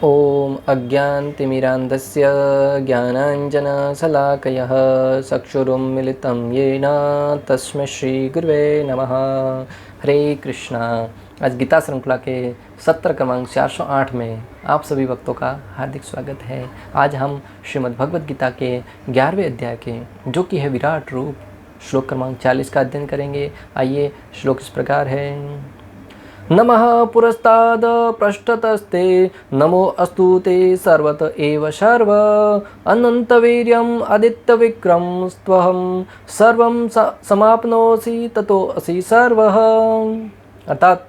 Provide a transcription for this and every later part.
ॐ अज्ञानतिमिरान्धस्य ज्ञानाञ्जनशलाकयः चक्षुरुन्मिलितं येन तस्मै श्रीगुरुवे नमः। हरे कृष्णा। आज गीता श्रृंखला के सत्र क्रमांक 408 में आप सभी भक्तों का हार्दिक स्वागत है। आज हम श्रीमद् भगवद गीता के 11वें अध्याय के जो कि है विराट रूप श्लोक क्रमांक 40 का अध्ययन करेंगे। आइए, श्लोक इस प्रकार है। नमः पुरस्ताद पृष्ठतस्ते नमो अस्तु ते सर्वत एव सर्व अनन्तवीर्यम् आदित्यविक्रम त्वहं सर्वं समाप्नोसि ततो असि सर्वः। अर्थात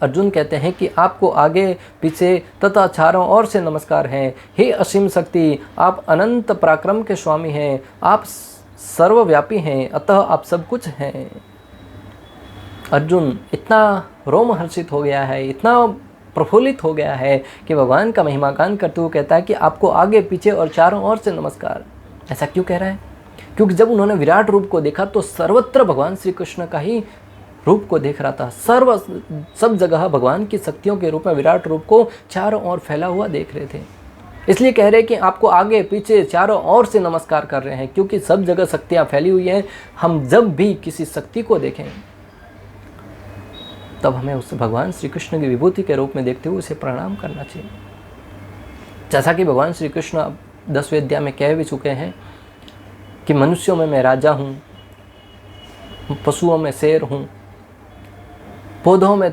अर्जुन कहते हैं कि आपको आगे पीछे तथा चारों ओर से नमस्कार है। हे असीम शक्ति, आप अनंत पराक्रम के स्वामी हैं, आप सर्वव्यापी हैं, अतः आप सब कुछ हैं। अर्जुन इतना रोमहर्षित हो गया है, इतना प्रफुल्लित हो गया है कि भगवान का महिमा गान करते हुए कहता है कि आपको आगे पीछे और चारों ओर से नमस्कार। ऐसा क्यों कह रहा है? क्योंकि जब उन्होंने विराट रूप को देखा तो सर्वत्र भगवान श्री कृष्ण का ही रूप को देख रहा था। सब जगह भगवान की शक्तियों के रूप में विराट रूप को चारों ओर फैला हुआ देख रहे थे। इसलिए कह रहे कि आपको आगे पीछे चारों ओर से नमस्कार कर रहे हैं, क्योंकि सब जगह शक्तियाँ फैली हुई हैं। हम जब भी किसी शक्ति को देखें तब हमें उस भगवान श्री कृष्ण की विभूति के रूप में देखते हुए उसे प्रणाम करना चाहिए। जैसा कि भगवान श्री कृष्ण 10वें अध्याय में कह भी चुके हैं कि मनुष्यों में मैं राजा हूँ, पशुओं में शेर हूँ, पौधों में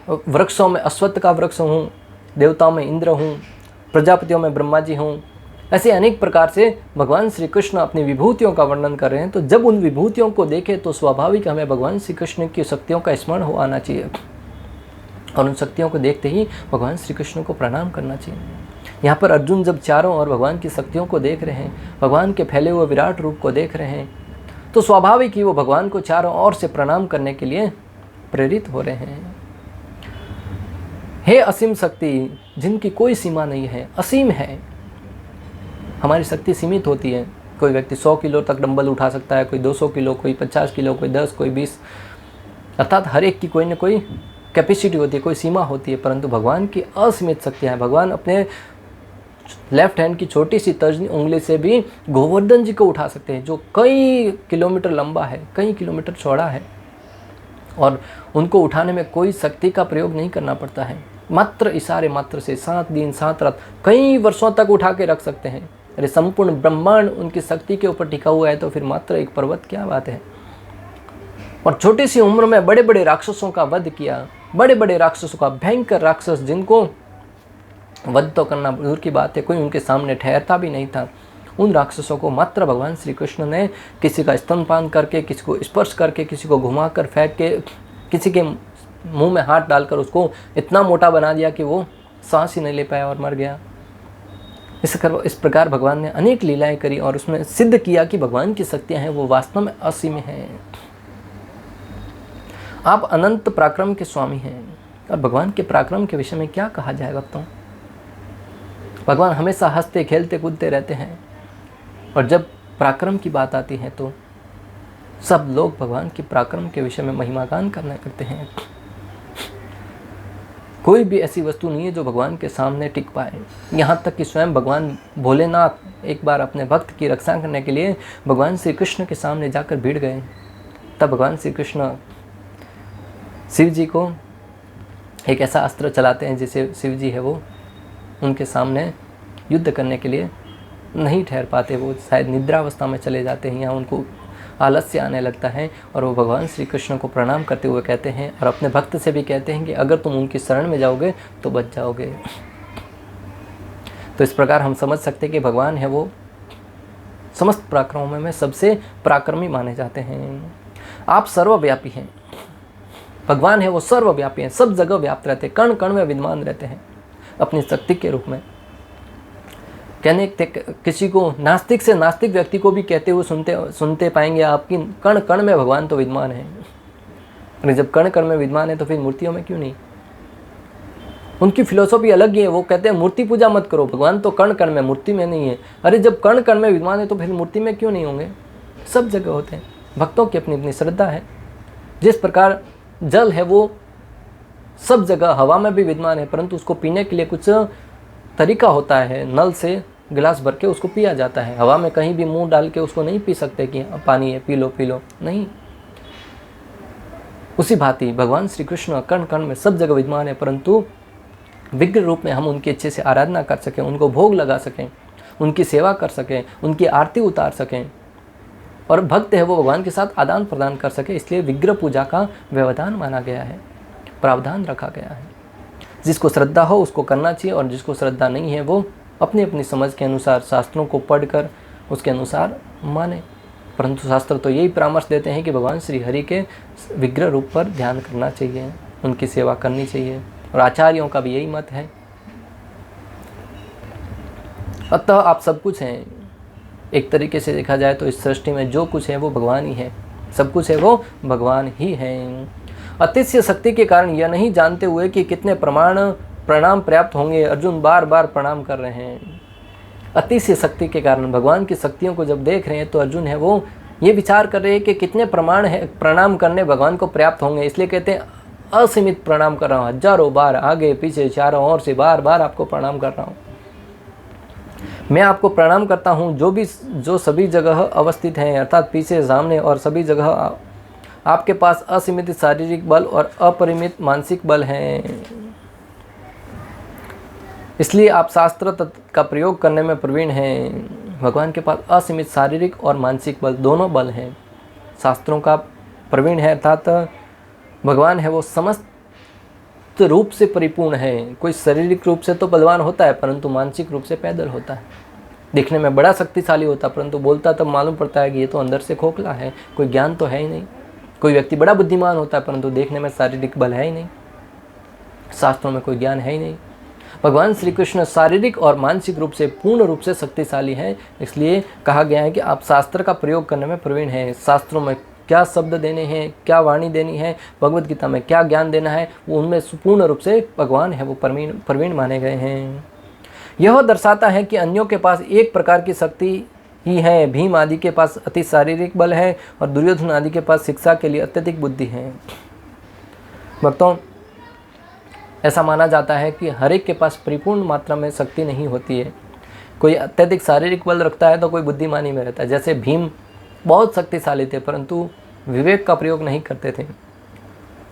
वृक्षों में अश्वत्थ का वृक्ष हूँ, देवताओं में इंद्र हूँ, प्रजापतियों में ब्रह्मा जी हूँ। ऐसे अनेक प्रकार से भगवान श्री कृष्ण अपनी विभूतियों का वर्णन कर रहे हैं। तो जब उन विभूतियों को देखें तो स्वाभाविक हमें भगवान श्री कृष्ण की शक्तियों का स्मरण हो आना चाहिए और उन शक्तियों को देखते ही भगवान श्री कृष्ण को प्रणाम करना चाहिए। यहाँ पर अर्जुन जब चारों ओर भगवान की शक्तियों को देख रहे हैं, भगवान के फैले हुए विराट रूप को देख रहे हैं, तो स्वाभाविक ही वो भगवान को चारों ओर से प्रणाम करने के लिए प्रेरित हो रहे हैं। हे असीम शक्ति, जिनकी कोई सीमा नहीं है, असीम है। हमारी शक्ति सीमित होती है। कोई व्यक्ति 100 किलो तक डंबल उठा सकता है, कोई 200 किलो, कोई 50 किलो, कोई 10, कोई 20। अर्थात हर एक की कोई ना कोई कैपेसिटी होती है, कोई सीमा होती है। परंतु भगवान की असीमित शक्तियाँ हैं। भगवान अपने लेफ्ट हैंड की छोटी सी तर्जनी उंगली से भी गोवर्धन जी को उठा सकते हैं, जो कई किलोमीटर लंबा है, कई किलोमीटर चौड़ा है, और उनको उठाने में कोई शक्ति का प्रयोग नहीं करना पड़ता है। मात्र इशारे मात्र से 7 दिन 7 रात कई वर्षों तक उठा के रख सकते हैं। अरे संपूर्ण ब्रह्मांड उनकी शक्ति के ऊपर टिका हुआ है, तो फिर मात्र एक पर्वत क्या बात है। और छोटी सी उम्र में बड़े बड़े राक्षसों का वध किया, बड़े बड़े राक्षसों का, भयंकर राक्षस जिनको वध तो करना दूर की बात है, कोई उनके सामने ठहरता भी नहीं था। उन राक्षसों को मात्र भगवान श्री कृष्ण ने किसी का स्तनपान करके, किसी को स्पर्श करके, किसी को घुमा कर फेंक के, किसी के मुंह में हाथ डालकर उसको इतना मोटा बना दिया कि वो सांस ही नहीं ले पाया और मर गया। इस प्रकार भगवान ने अनेक लीलाएं करी और उसमें सिद्ध किया कि भगवान की शक्तियां हैं वो वास्तव में असीम हैं। आप अनंत पराक्रम के स्वामी हैं। और भगवान के पराक्रम के विषय में क्या कहा जाए भक्तों। भगवान हमेशा हंसते खेलते कूदते रहते हैं, और जब पराक्रम की बात आती है तो सब लोग भगवान की पराक्रम के विषय में महिमा गान करना करते हैं। कोई भी ऐसी वस्तु नहीं है जो भगवान के सामने टिक पाए। यहाँ तक कि स्वयं भगवान भोलेनाथ एक बार अपने भक्त की रक्षा करने के लिए भगवान श्री कृष्ण के सामने जाकर भिड़ गए। तब भगवान श्री कृष्ण शिव जी को एक ऐसा अस्त्र चलाते हैं जिसे शिव जी है वो उनके सामने युद्ध करने के लिए नहीं ठहर पाते। वो शायद निद्रावस्था में चले जाते हैं या उनको आलस्य आने लगता है, और वो भगवान श्री कृष्ण को प्रणाम करते हुए कहते हैं और अपने भक्त से भी कहते हैं कि अगर तुम उनकी शरण में जाओगे तो बच जाओगे। तो इस प्रकार हम समझ सकते हैं कि भगवान है वो समस्त पराक्रमों में सबसे पराक्रमी माने जाते हैं। आप सर्वव्यापी हैं। भगवान है वो सर्वव्यापी हैं, सब जगह व्याप्त रहते हैं, कण कण में विद्यमान रहते हैं अपनी शक्ति के रूप में। कहने किसी को नास्तिक से नास्तिक व्यक्ति को भी कहते हुए सुनते पाएंगे आपकी कण कण में भगवान तो विद्यमान है। अरे जब कण कण में विद्यमान है तो फिर मूर्तियों में क्यों नहीं। उनकी फिलोसॉफी अलग ही है। वो कहते हैं मूर्ति पूजा मत करो, भगवान तो कण कण में, मूर्ति में नहीं है। अरे जब कण कण में विद्यमान है तो फिर मूर्ति में क्यों नहीं होंगे। सब जगह होते हैं। भक्तों की अपनी अपनी श्रद्धा है। जिस प्रकार जल है वो सब जगह हवा में भी विद्यमान है, परंतु उसको पीने के लिए कुछ तरीका होता है। नल से गिलास भर के उसको पिया जाता है। हवा में कहीं भी मुंह डाल के उसको नहीं पी सकते कि पानी है पी लो, नहीं। उसी भांति भगवान श्री कृष्ण कण कण में सब जगह विद्यमान है, परंतु विग्रह रूप में हम उनकी अच्छे से आराधना कर सकें, उनको भोग लगा सकें, उनकी सेवा कर सकें, उनकी आरती उतार सकें, और भक्त है वो भगवान के साथ आदान प्रदान कर सके। इसलिए विग्रह पूजा का व्यवधान माना गया है, प्रावधान रखा गया है। जिसको श्रद्धा हो उसको करना चाहिए, और जिसको श्रद्धा नहीं है वो अपनी अपनी समझ के अनुसार शास्त्रों को पढ़कर उसके अनुसार माने। परंतु शास्त्र तो यही परामर्श देते हैं कि भगवान श्री हरि के विग्रह रूप पर ध्यान करना चाहिए, उनकी सेवा करनी चाहिए, और आचार्यों का भी यही मत है। अतः आप सब कुछ हैं। एक तरीके से देखा जाए तो इस सृष्टि में जो कुछ है वो भगवान ही है, सब कुछ है वो भगवान ही है। अतिशय शक्ति के कारण यह नहीं जानते हुए कि कितने प्रणाम पर्याप्त होंगे, अर्जुन बार बार प्रणाम कर रहे हैं। अतिशय शक्ति के कारण भगवान की शक्तियों को जब देख रहे हैं तो अर्जुन है वो ये विचार कर रहे हैं कि कितने प्रणाम करने भगवान को पर्याप्त होंगे। इसलिए कहते हैं असीमित प्रणाम कर रहा हूँ, हजारों बार आगे पीछे चारों ओर से बार बार आपको प्रणाम कर रहा हूँ। मैं आपको प्रणाम करता हूँ जो सभी जगह अवस्थित हैं, अर्थात पीछे सामने और सभी जगह आपके पास असीमित शारीरिक बल और अपरिमित मानसिक बल हैं। इसलिए आप शास्त्र का प्रयोग करने में प्रवीण हैं। भगवान के पास असीमित शारीरिक और मानसिक बल दोनों बल हैं। शास्त्रों का प्रवीण है, अर्थात भगवान है वो समस्त रूप से परिपूर्ण है। कोई शारीरिक रूप से तो बलवान होता है, परंतु मानसिक रूप से पैदल होता है। दिखने में बड़ा शक्तिशाली होता है, परंतु बोलता तब मालूम पड़ता है कि ये तो अंदर से खोखला है, कोई ज्ञान तो है ही नहीं। कोई व्यक्ति बड़ा बुद्धिमान होता है, परंतु देखने में शारीरिक बल है ही नहीं, शास्त्रों में कोई ज्ञान है ही नहीं। भगवान श्री कृष्ण शारीरिक और मानसिक रूप से पूर्ण रूप से शक्तिशाली हैं। इसलिए कहा गया है कि आप शास्त्र का प्रयोग करने में प्रवीण हैं। शास्त्रों में क्या शब्द देने हैं, क्या वाणी देनी है, भगवद गीता में क्या ज्ञान देना है, वो उनमें पूर्ण रूप से भगवान है वो प्रवीण माने गए हैं। यह दर्शाता है कि अन्यों के पास एक प्रकार की शक्ति ही है। भीम आदि के पास अति शारीरिक बल है और दुर्योधन आदि के पास शिक्षा के लिए अत्यधिक बुद्धि है। भक्तों, ऐसा माना जाता है कि हर एक के पास परिपूर्ण मात्रा में शक्ति नहीं होती है। कोई अत्यधिक शारीरिक बल रखता है तो कोई बुद्धिमानी में रहता है। जैसे भीम बहुत शक्तिशाली थे, परंतु विवेक का प्रयोग नहीं करते थे।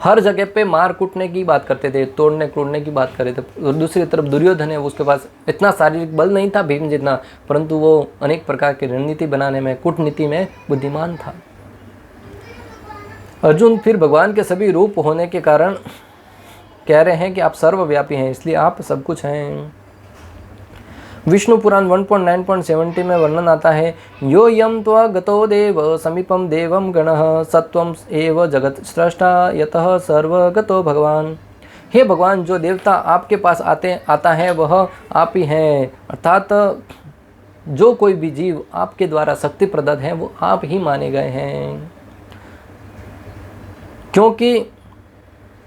हर जगह पे मार कूटने की बात करते थे, तोड़ने कूटने की बात कर रहे थे। और दूसरी तरफ दुर्योधन है, उसके पास इतना शारीरिक बल नहीं था भीम जितना, परंतु वो अनेक प्रकार की रणनीति बनाने में, कूटनीति में बुद्धिमान था। अर्जुन फिर भगवान के सभी रूप होने के कारण कह रहे हैं कि आप सर्वव्यापी हैं, इसलिए आप सब कुछ हैं। विष्णु पुराण 1.9.70 में वर्णन आता है, यो यम त्वा गतो देव समीपम देवम गणः सत्वम एव जगत स्रष्टा यतः सर्वगतो भगवान। हे भगवान, जो देवता आपके पास आता है वह आप ही हैं, अर्थात जो कोई भी जीव आपके द्वारा शक्ति प्रदत्त है वो आप ही माने गए हैं। क्योंकि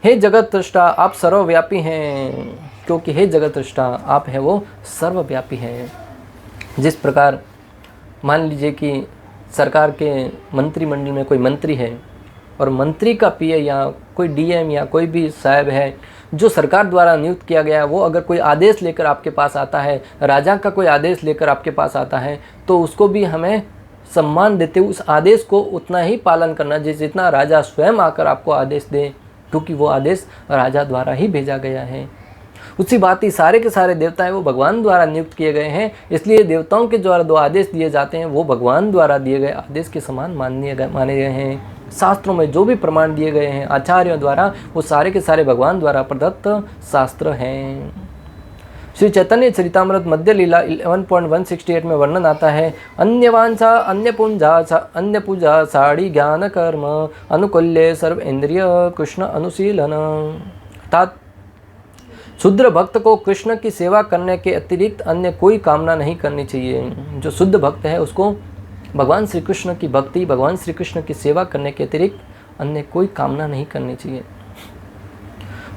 हे जगत दृष्टा आप सर्वव्यापी हैं, क्योंकि हे जगत दृष्टा आप है वो सर्वव्यापी हैं। जिस प्रकार मान लीजिए कि सरकार के मंत्रिमंडल में कोई मंत्री है और मंत्री का पीए या कोई डीएम या कोई भी साहब है जो सरकार द्वारा नियुक्त किया गया है, वो अगर कोई आदेश लेकर आपके पास आता है, राजा का कोई आदेश लेकर आपके पास आता है, तो उसको भी हमें सम्मान देते हुए उस आदेश को उतना ही पालन करना जितना राजा स्वयं आकर आपको आदेश दे, क्योंकि वो आदेश राजा द्वारा ही भेजा गया है। उसी बात ही सारे के सारे देवता हैं वो भगवान द्वारा नियुक्त किए गए हैं, इसलिए देवताओं के द्वारा जो आदेश दिए जाते हैं वो भगवान द्वारा दिए गए आदेश के समान माने गए हैं। शास्त्रों में जो भी प्रमाण दिए गए हैं आचार्यों द्वारा, वो सारे के सारे भगवान द्वारा प्रदत्त शास्त्र हैं। श्री चैतन्य चरितामृत मध्य लीला 11.168 में वर्णन आता है, अन्यवांछा अन्य पूजा साड़ी ज्ञान कर्म अनुकूल्य सर्व इंद्रिय कृष्ण अनुशीलन। अर्थात शुद्ध भक्त को कृष्ण की सेवा करने के अतिरिक्त अन्य कोई कामना नहीं करनी चाहिए। जो शुद्ध भक्त है उसको भगवान श्री कृष्ण की भक्ति, भगवान श्री कृष्ण की सेवा करने के अतिरिक्त अन्य कोई कामना नहीं करनी चाहिए।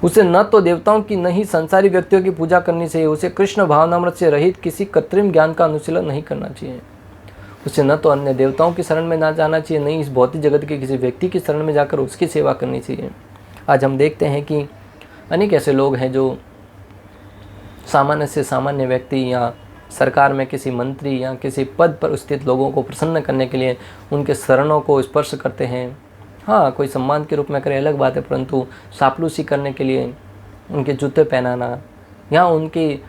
उसे न तो देवताओं की, न ही संसारी व्यक्तियों की पूजा करनी चाहिए। उसे कृष्ण भावनामृत से रहित किसी कृत्रिम ज्ञान का अनुशीलन नहीं करना चाहिए। उसे न तो अन्य देवताओं की शरण में ना जाना चाहिए, न ही इस भौतिक जगत के किसी व्यक्ति की शरण में जाकर उसकी सेवा करनी चाहिए। आज हम देखते हैं कि अनेक ऐसे लोग हैं जो सामान्य से सामान्य व्यक्ति या सरकार में किसी मंत्री या किसी पद पर स्थित लोगों को प्रसन्न करने के लिए उनके चरणों को स्पर्श करते हैं। हाँ, कोई सम्मान के रूप में करे अलग बात है, परंतु चापलूसी करने के लिए उनके जूते पहनाना या उनकी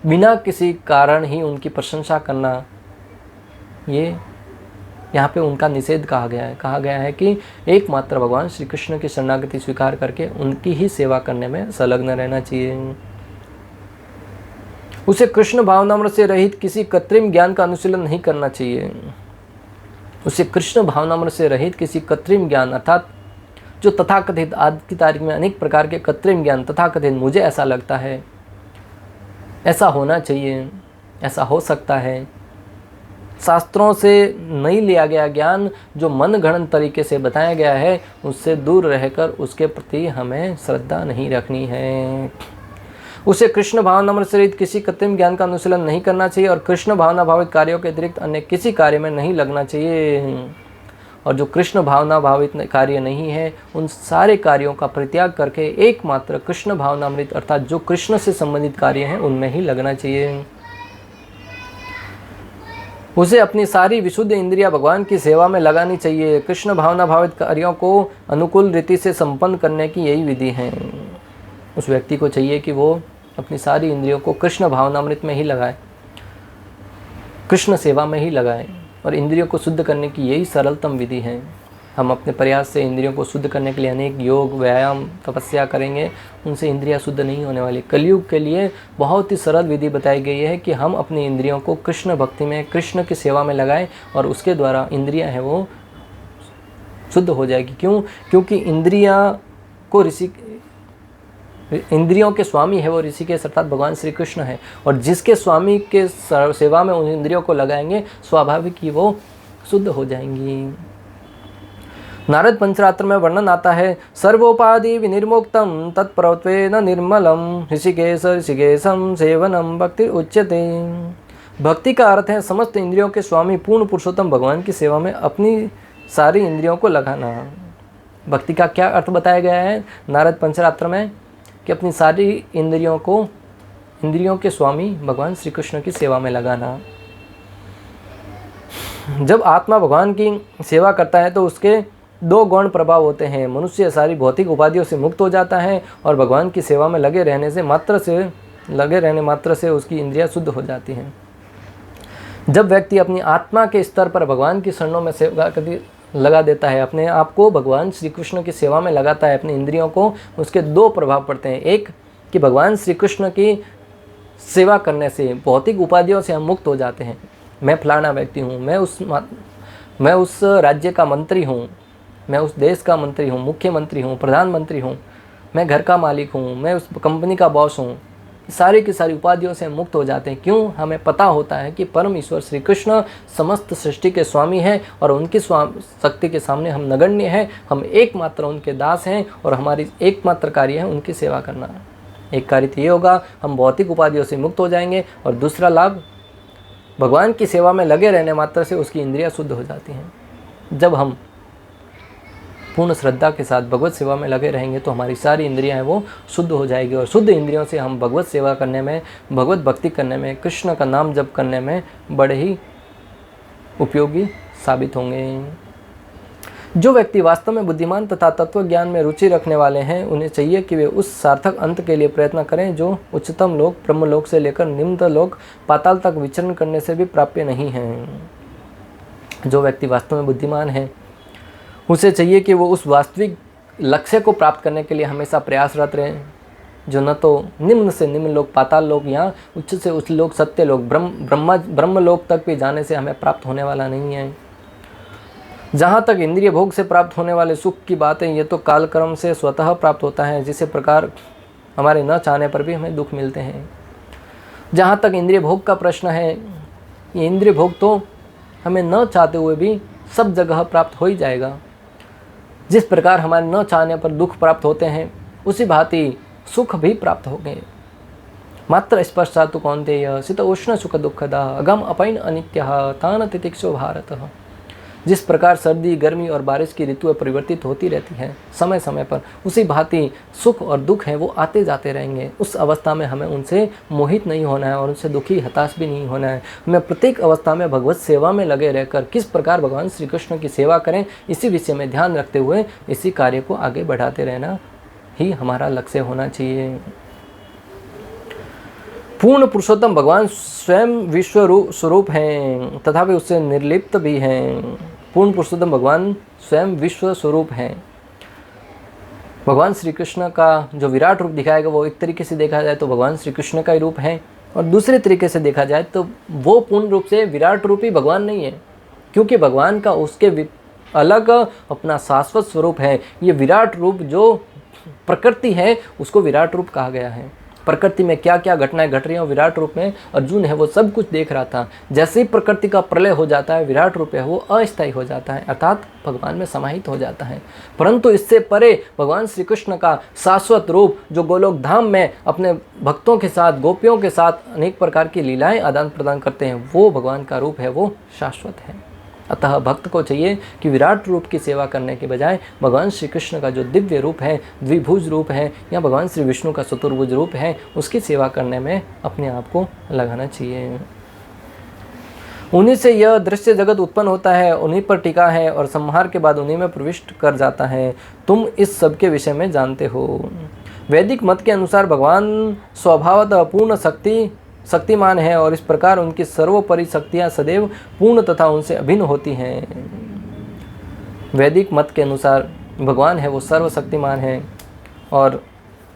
बिना किसी कारण ही उनकी प्रशंसा करना, ये यहाँ पे उनका निषेध कहा गया है कि एकमात्र भगवान श्री कृष्ण की शरणागति स्वीकार करके उनकी ही सेवा करने में संलग्न रहना चाहिए। उसे कृष्ण भावनामृत से रहित किसी कृत्रिम ज्ञान का अनुशीलन नहीं करना चाहिए। उसे कृष्ण भावनामृत से रहित किसी कृत्रिम ज्ञान, अर्थात जो तथाकथित, आज की तारीख में अनेक प्रकार के कृत्रिम ज्ञान, तथाकथित मुझे ऐसा लगता है, ऐसा होना चाहिए, ऐसा हो सकता है, शास्त्रों से नहीं लिया गया ज्ञान जो मनगढ़ंत तरीके से बताया गया है, उससे दूर रहकर उसके प्रति हमें श्रद्धा नहीं रखनी है। उसे कृष्ण भावनामृत से रहित किसी कृत्रिम ज्ञान का अनुशीलन नहीं करना चाहिए और कृष्ण भावना भावित कार्यों के अतिरिक्त अन्य किसी कार्य में नहीं लगना चाहिए। और जो कृष्ण भावना भावित कार्य नहीं है, उन सारे कार्यों का परित्याग करके एकमात्र कृष्ण भावनामृत, अर्थात जो कृष्ण से संबंधित कार्य हैं, उनमें ही लगना चाहिए। उसे अपनी सारी विशुद्ध इंद्रियां भगवान की सेवा में लगानी चाहिए। कृष्ण भावना भावित कार्यों को अनुकूल रीति से संपन्न करने की यही विधि है। उस व्यक्ति को चाहिए कि वो अपनी सारी इंद्रियों को कृष्ण भावनामृत में ही लगाए, कृष्ण सेवा में ही लगाए, और इंद्रियों को शुद्ध करने की यही सरलतम विधि है। हम अपने प्रयास से इंद्रियों को शुद्ध करने के लिए अनेक योग, व्यायाम, तपस्या करेंगे, उनसे इंद्रियां शुद्ध नहीं होने वाली। कलयुग के लिए बहुत ही सरल विधि बताई गई है कि हम अपनी इंद्रियों को कृष्ण भक्ति में, कृष्ण की सेवा में लगाएं और उसके द्वारा इंद्रियां हैं वो शुद्ध हो जाएगी। क्यों? क्योंकि इंद्रियों के स्वामी है वो ऋषिकेश अर्थात भगवान श्री कृष्ण है, और जिसके स्वामी के सेवा में उन इंद्रियों को लगाएंगे, स्वाभाविक ही वो शुद्ध हो जाएंगी। नारद पंचरात्र में वर्णन आता है, सर्वोपाधि विनिर्मुक्तम तत्प्रत्वेन निर्मलम ऋषिकेशम सेवनम भक्ति उच्यते। भक्ति का अर्थ है समस्त इंद्रियों के स्वामी पूर्ण पुरुषोत्तम भगवान की सेवा में अपनी सारी इंद्रियों को लगाना। भक्ति का क्या अर्थ बताया गया है नारद पंचरात्र में? कि अपनी सारी इंद्रियों के स्वामी भगवान श्री कृष्ण की सेवा में लगाना। जब आत्मा भगवान की सेवा करता है तो उसके दो गौण प्रभाव होते हैं। मनुष्य सारी भौतिक उपाधियों से मुक्त हो जाता है और भगवान की सेवा में लगे रहने मात्र से उसकी इंद्रियां शुद्ध हो जाती हैं। जब व्यक्ति अपनी आत्मा के स्तर पर भगवान की शरणों में सेवा लगा देता है, अपने आप को भगवान श्री कृष्ण की सेवा में लगाता है, अपनी इंद्रियों को, उसके दो प्रभाव पड़ते हैं। एक कि भगवान श्री कृष्ण की सेवा करने से भौतिक उपाधियों से हम मुक्त हो जाते हैं। मैं फलाना व्यक्ति हूँ, मैं उस राज्य का मंत्री हूँ, मैं उस देश का मंत्री हूँ, मुख्यमंत्री हूँ, प्रधानमंत्री हूँ, मैं घर का मालिक हूँ, मैं उस कंपनी का बॉस हूँ। सारी की सारी उपाधियों से मुक्त हो जाते हैं। क्यों? हमें पता होता है कि परम ईश्वर श्री कृष्ण समस्त सृष्टि के स्वामी हैं और उनकी शक्ति के सामने हम नगण्य हैं, हम एकमात्र उनके दास हैं और हमारी एकमात्र कार्य है उनकी सेवा करना। एक कार्य तो ये होगा, हम भौतिक उपाधियों से मुक्त हो जाएंगे, और दूसरा लाभ, भगवान की सेवा में लगे रहने मात्र से उसकी इंद्रियां शुद्ध हो जाती हैं। जब हम पूर्ण श्रद्धा के साथ भगवत सेवा में लगे रहेंगे तो हमारी सारी इंद्रियां हैं वो शुद्ध हो जाएगी, और शुद्ध इंद्रियों से हम भगवत सेवा करने में, भगवत भक्ति करने में, कृष्ण का नाम जप करने में बड़े ही उपयोगी साबित होंगे। जो व्यक्ति वास्तव में बुद्धिमान तथा तत्व ज्ञान में रुचि रखने वाले हैं, उन्हें चाहिए कि वे उस सार्थक अंत के लिए प्रयत्न करें जो उच्चतम लोक ब्रह्मलोक से लेकर निम्न लोक पाताल तक विचरण करने से भी प्राप्य नहीं है। जो व्यक्ति वास्तव में बुद्धिमान है, उसे चाहिए कि वो उस वास्तविक लक्ष्य को प्राप्त करने के लिए हमेशा प्रयासरत रहें, जो न तो निम्न से निम्न लोक पाताल लोक या उच्च से उच्च लोक सत्य लोक ब्रह्म लोक तक भी जाने से हमें प्राप्त होने वाला नहीं है। जहाँ तक इंद्रिय भोग से प्राप्त होने वाले सुख की बात है, ये तो कालक्रम से स्वतः प्राप्त होता है, जिसे प्रकार हमारे न चाहने पर भी हमें दुख मिलते हैं। जहाँ तक इंद्रिय भोग का प्रश्न है, ये इंद्रिय भोग तो हमें न चाहते हुए भी सब जगह प्राप्त हो ही जाएगा। जिस प्रकार हमारे न चाहने पर दुख प्राप्त होते हैं, उसी भांति सुख भी प्राप्त हो गए। मात्र स्पर्शातु कौन्तेय शीत उष्ण सुख दुखदा अगम अपैन अनित्यः तान तितिक्षो भारत। जिस प्रकार सर्दी, गर्मी और बारिश की ऋतुएं परिवर्तित होती रहती हैं समय समय पर, उसी भांति सुख और दुख हैं वो आते जाते रहेंगे। उस अवस्था में हमें उनसे मोहित नहीं होना है और उनसे दुखी, हताश भी नहीं होना है। हमें प्रत्येक अवस्था में भगवत सेवा में लगे रहकर किस प्रकार भगवान श्री कृष्ण की सेवा करें, इसी विषय में ध्यान रखते हुए इसी कार्य को आगे बढ़ाते रहना ही हमारा लक्ष्य होना चाहिए। पूर्ण पुरुषोत्तम भगवान स्वयं विश्व स्वरूप हैं तथा वे उससे निर्लिप्त भी हैं। पूर्ण पुरुषोत्तम भगवान स्वयं विश्व स्वरूप हैं। भगवान श्री कृष्ण का जो विराट रूप दिखाएगा वो एक तरीके से देखा जाए तो भगवान श्री कृष्ण का ही रूप है, और दूसरे तरीके से देखा जाए तो वो पूर्ण रूप से विराट रूप ही भगवान नहीं है, क्योंकि भगवान का उसके अलग अपना शाश्वत स्वरूप है। ये विराट रूप जो प्रकृति है उसको विराट रूप कहा गया है। प्रकृति में क्या क्या घटनाएं घट रही हैं, विराट रूप में अर्जुन है वो सब कुछ देख रहा था। जैसे ही प्रकृति का प्रलय हो जाता है, विराट रूप है वो अस्थायी हो जाता है, अर्थात भगवान में समाहित हो जाता है। परंतु इससे परे भगवान श्री कृष्ण का शाश्वत रूप जो गोलोक धाम में अपने भक्तों के साथ, गोपियों के साथ अनेक प्रकार की लीलाएं आदान प्रदान करते हैं, वो भगवान का रूप है, वो शाश्वत है। अतः भक्त को चाहिए कि विराट रूप की सेवा करने के बजाय भगवान श्री कृष्ण का जो दिव्य रूप है, द्विभुज रूप है, या भगवान श्री विष्णु का चतुर्भुज रूप है, उसकी सेवा करने में अपने आप को लगाना चाहिए। उन्हीं से यह दृश्य जगत उत्पन्न होता है, उन्हीं पर टिका है और संहार के बाद उन्हीं में प्रविष्ट कर जाता है। तुम इस सब के विषय में जानते हो। वैदिक मत के अनुसार भगवान स्वभावतः पूर्ण शक्तिमान है और इस प्रकार उनकी सर्वोपरि शक्तियाँ सदैव पूर्ण तथा उनसे अभिन्न होती हैं। वैदिक मत के अनुसार भगवान है वो सर्वशक्तिमान है और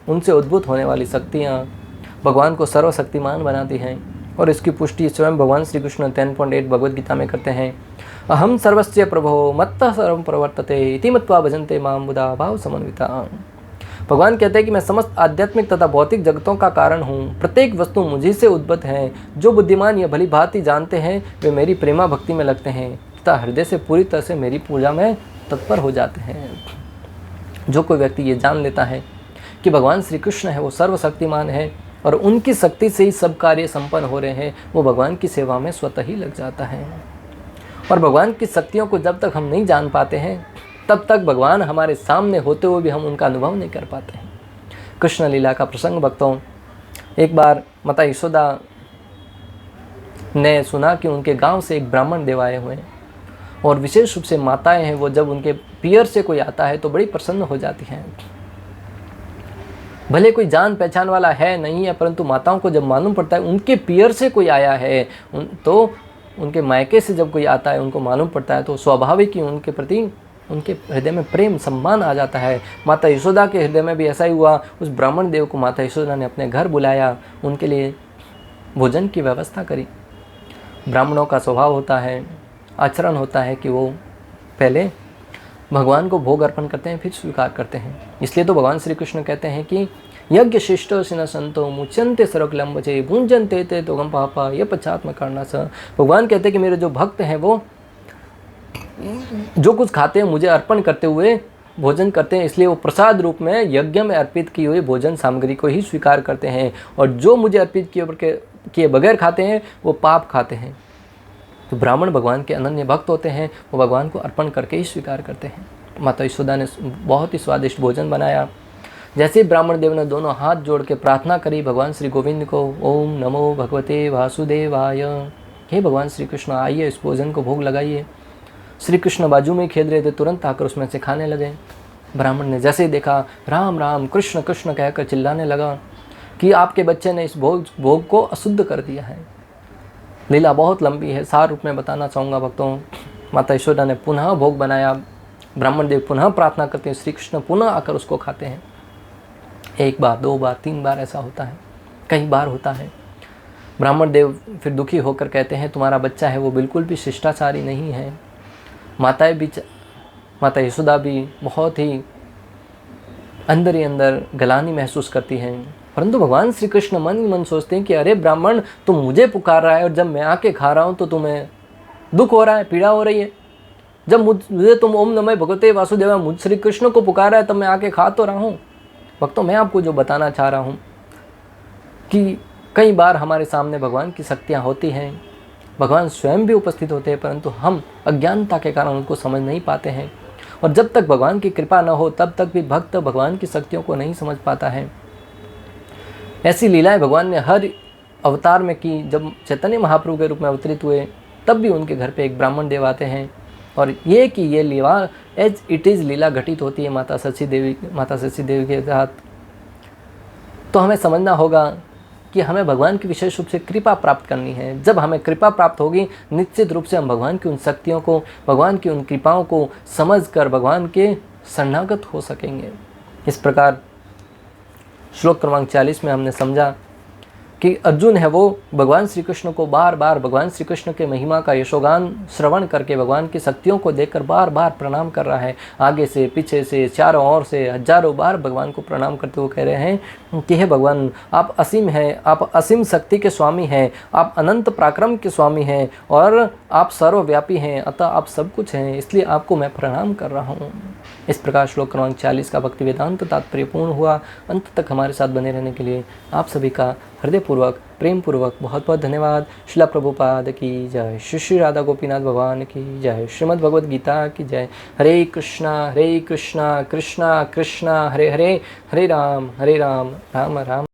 उनसे उद्भूत होने वाली शक्तियाँ भगवान को सर्वशक्तिमान बनाती हैं, और इसकी पुष्टि स्वयं भगवान श्री कृष्ण 10.8 भगवद गीता में करते हैं। अहम सर्वस्य प्रभो मत्तः सर्वं प्रवर्तते इति मत्वा भजन्ते मां बुधा भाव समन्विता। भगवान कहते हैं कि मैं समस्त आध्यात्मिक तथा भौतिक जगतों का कारण हूँ, प्रत्येक वस्तु मुझी से उद्भूत है। जो बुद्धिमान यह भली भांति जानते हैं वे मेरी प्रेमा भक्ति में लगते हैं तथा हृदय से पूरी तरह से मेरी पूजा में तत्पर हो जाते हैं। जो कोई व्यक्ति ये जान लेता है कि भगवान श्री कृष्ण है वो सर्वशक्तिमान है और उनकी शक्ति से ही सब कार्य संपन्न हो रहे हैं, वो भगवान की सेवा में स्वतः ही लग जाता है। और भगवान की शक्तियों को जब तक हम नहीं जान पाते हैं तब तक भगवान हमारे सामने होते हुए भी हम उनका अनुभव नहीं कर पाते हैं। कृष्ण लीला का प्रसंग भक्तों, एक बार माता यशोदा ने सुना कि उनके गांव से एक ब्राह्मण देव आए हुए हैं, और विशेष रूप से माताएं हैं वो जब उनके पियर से कोई आता है तो बड़ी प्रसन्न हो जाती हैं। भले कोई जान पहचान वाला है नहीं है, परंतु माताओं को जब मालूम पड़ता है उनके पियर से कोई आया है, तो उनके मायके से जब कोई आता है उनको मालूम पड़ता है, तो स्वाभाविक ही उनके प्रति उनके हृदय में प्रेम सम्मान आ जाता है। माता यशोदा के हृदय में भी ऐसा ही हुआ। उस ब्राह्मण देव को माता यशोदा ने अपने घर बुलाया, उनके लिए भोजन की व्यवस्था करी। ब्राह्मणों का स्वभाव होता है, आचरण होता है कि वो पहले भगवान को भोग अर्पण करते हैं फिर स्वीकार करते हैं। इसलिए तो भगवान श्री कृष्ण कहते हैं कि यज्ञ शिष्टो सिन संतो मुचंते सरकलम्बचे भूंजनते ते तो गम पापा ये पश्चात्म करना स। भगवान कहते हैं कि मेरे जो भक्त हैं वो जो कुछ खाते हैं मुझे अर्पण करते हुए भोजन करते हैं, इसलिए वो प्रसाद रूप में यज्ञ में अर्पित की हुई भोजन सामग्री को ही स्वीकार करते हैं, और जो मुझे अर्पित किए बगैर खाते हैं वो पाप खाते हैं। तो ब्राह्मण भगवान के अनन्य भक्त होते हैं, वो भगवान को अर्पण करके ही स्वीकार करते हैं। माता यशोदा ने बहुत ही स्वादिष्ट भोजन बनाया। जैसे ही ब्राह्मण देव ने दोनों हाथ जोड़ के प्रार्थना करी भगवान श्री गोविंद को, ओम नमो भगवते वासुदेवाय, हे भगवान श्री कृष्ण आइए इस भोजन को भोग लगाइए। श्री कृष्ण बाजू में खेल रहे थे, तुरंत आकर उसमें से खाने लगे। ब्राह्मण ने जैसे ही देखा राम राम कृष्ण कृष्ण कहकर चिल्लाने लगा कि आपके बच्चे ने इस भोग को अशुद्ध कर दिया है। लीला बहुत लंबी है, सार रूप में बताना चाहूँगा भक्तों। माता यशोदा ने पुनः भोग बनाया, ब्राह्मण देव पुनः प्रार्थना करते हैं, श्री कृष्ण पुनः आकर उसको खाते हैं। एक बार, दो बार, तीन बार ऐसा होता है, कई बार होता है। ब्राह्मण देव फिर दुखी होकर कहते हैं तुम्हारा बच्चा है वो बिल्कुल भी शिष्टाचारी नहीं है। माता यशोदा भी बहुत ही अंदर ही अंदर गलानी महसूस करती हैं, परंतु भगवान श्री कृष्ण मन ही मन सोचते हैं कि अरे ब्राह्मण तुम मुझे पुकार रहा है और जब मैं आके खा रहा हूँ तो तुम्हें दुख हो रहा है, पीड़ा हो रही है। जब मुझे तुम ओम नमः भगवते वासुदेवा मुझ श्री कृष्ण को पुकार रहा है तब मैं आके खा तो रहा हूँ। भक्तों, मैं आपको जो बताना चाह रहा हूँ कि कई बार हमारे सामने भगवान की शक्तियाँ होती हैं, भगवान स्वयं भी उपस्थित होते हैं, परंतु हम अज्ञानता के कारण उनको समझ नहीं पाते हैं। और जब तक भगवान की कृपा न हो तब तक भी भक्त भगवान की शक्तियों को नहीं समझ पाता है। ऐसी लीलाएं भगवान ने हर अवतार में की। जब चैतन्य महाप्रभु के रूप में अवतरित हुए तब भी उनके घर पे एक ब्राह्मण देव आते हैं, और ये कि ये लीला एज इट इज़ लीला घटित होती है माता शशि देवी के साथ। तो हमें समझना होगा कि हमें भगवान की विशेष रूप से कृपा प्राप्त करनी है। जब हमें कृपा प्राप्त होगी, निश्चित रूप से हम भगवान की उन शक्तियों को, भगवान की उन कृपाओं को समझकर भगवान के शरणागत हो सकेंगे। इस प्रकार श्लोक क्रमांक 40 में हमने समझा कि अर्जुन है वो भगवान श्री कृष्ण को बार बार, भगवान श्री कृष्ण के महिमा का यशोगान श्रवण करके भगवान की शक्तियों को देखकर बार बार प्रणाम कर रहा है। आगे से, पीछे से, चारों ओर से हजारों बार भगवान को प्रणाम करते हुए कह रहे हैं कि हे भगवान, आप असीम हैं, आप असीम शक्ति के स्वामी हैं, आप अनंत पराक्रम के स्वामी हैं और आप सर्वव्यापी हैं, अतः आप सब कुछ हैं, इसलिए आपको मैं प्रणाम कर रहा हूँ। इस प्रकार श्लोक क्रमांक 40 का भक्ति वेदांत तात्पर्य पूर्ण हुआ। अंत तक हमारे साथ बने रहने के लिए आप सभी का हृदयपूर्वक, प्रेम पूर्वक बहुत बहुत धन्यवाद। शिला प्रभुपाद की जय, श्री श्री राधा गोपीनाथ भगवान की जय, श्रीमद् भगवद गीता की जय। हरे कृष्णा कृष्णा कृष्णा हरे हरे, हरे राम राम राम।